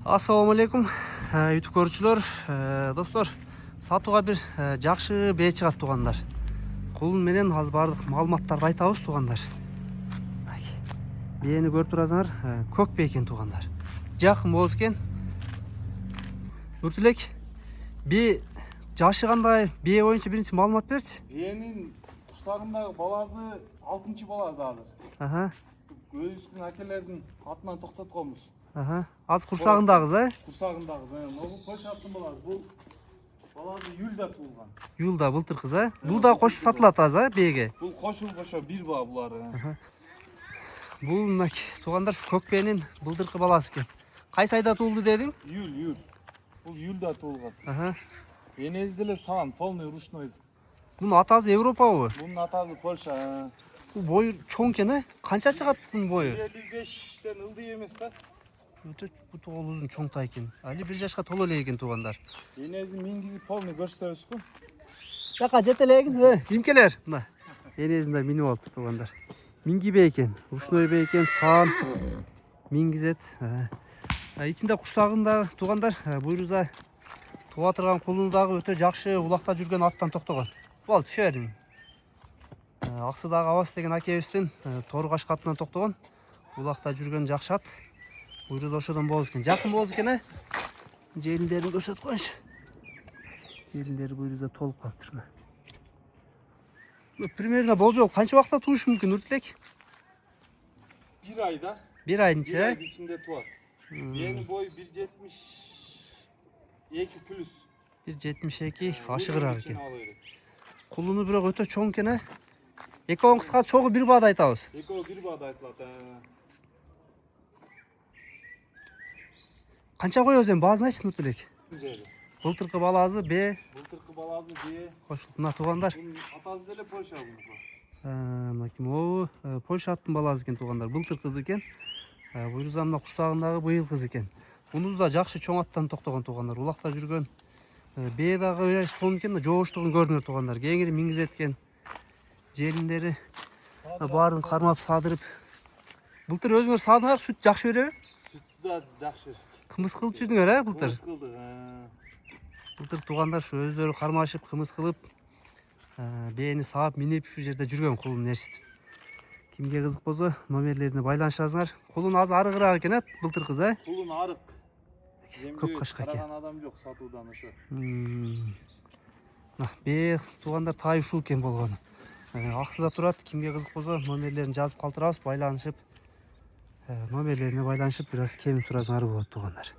Assalamu алейкум, YouTube көрүүчүлөр, достор. Сатууга бир жакшы бээ чыгат тугандар. Кулун менен аз бардык маалыматтарды айтабыз тугандар. Бээни көрүп турасыңар, көк бээ экен тугандар. Жакын болуп экен. Нуртилек, бээ жашы кандай, бээ боюнча биринчи маалымат берчи. Бээнин курсагындагы баласы 6-чы баласы азыр. Өзүбүздүн акелердин атынан токтотконбуз. Az kursağındağız, Курсагындагы, могу Польша аттын баласы. Бул баласы июлда туулган. Yulda былтыр кыз, Бул да кошуп сатылат аз, бээге. Бул кошул кошо бир баа булары. Бул мынакей туугандар көк бээнин былтыркы баласы экен. Кайсы айда туулду дедиң? Июль. Бул июлда туулган. Энеси деле саан, полный ручной. Бунун атасы Европабы? Бунун атасы Польша. Бул бою чоң экен, Канча чыгат бунун бою? 55тен ылдый эмес да. Өтө буту узун чоңтай экен. Али 1 жашка толо эле экен туугандар. Энеси мингизип полный көрсөтөбүзбү? Жака жете эле экен, кимкелер. Мына. Энесинде минип алыптыр туугандар. Минги бээ экен, ручной бээ экен, саан мингизет. Ичинде курсагында туугандар буйруза туга турган кулуну дагы өтө жакшы улакта жүргөн аттан токтогон. Бол түшө бериң. Аксыдагы Абас деген акебиздин Торгаш катынан токтогон. Улакта жүргөн жакшы ат. Буйруз ошодон болуп экен. Жакын болуп экен, Желиндерин көрсөтүп коюңуз. Желиндери буйруза толуп калыптыр. Примерно болжол канча убакытта туушу мүмкүн, Нуртилек? 1 айда. 1 айдын ичинде туат. Бээни бою 1.72 плюс. 1.72 ашыгыраак экен. Кулуну бирок өтө чоң экен, Экөөнүн кыскасы чогуу бир баада айтабыз. Экөө бир баада айтылат. Канча коебуз эми баазын айтчы, Нуртилек? Былтыркы баласы бээ. Былтыркы баласы бээ. Кошулуп мына туугандар. Атасы деле Польша бунуку. Могу Польша аттын баласы экен туугандар. Былтыр кыз экен. Буйруза мына курсагындагы быйыл кыз экен. Мунуз да жакшы чоң аттан токтогон туугандар. Улакта жүргөн бээ дагы сонун экен, жооштугун көрүнөр туугандар. Кеңири мингизет экен. Желиндери баарын кармап садырып. Былтыр өзүңөр садыңар, сүт жакшы береби? Сүтү да жакшы. Кымыз кылып жүрдүңөр, былтыр? Кымыз кылдык. Былтыр туугандар ушу өздөрү кармашып, кымыз кылып, бээни саап, минип ушу жерде жүргөн кулун ээрчитип. Кимге кызык болсо, номерлерине байланышасыңар. Кулун аз арыгыраак экен, былтыр кыз, Кулун арык. Көп кашка экен. Караган адам жок сатуудан ошо. Бээ туугандар тай ушул экен болгону. Аксыда турат, кимге кызык болсо, номерлерин жазып калтырабыз, байланышып, номерлерине байланышып, бир аз кем сурасыңар болот туугандар.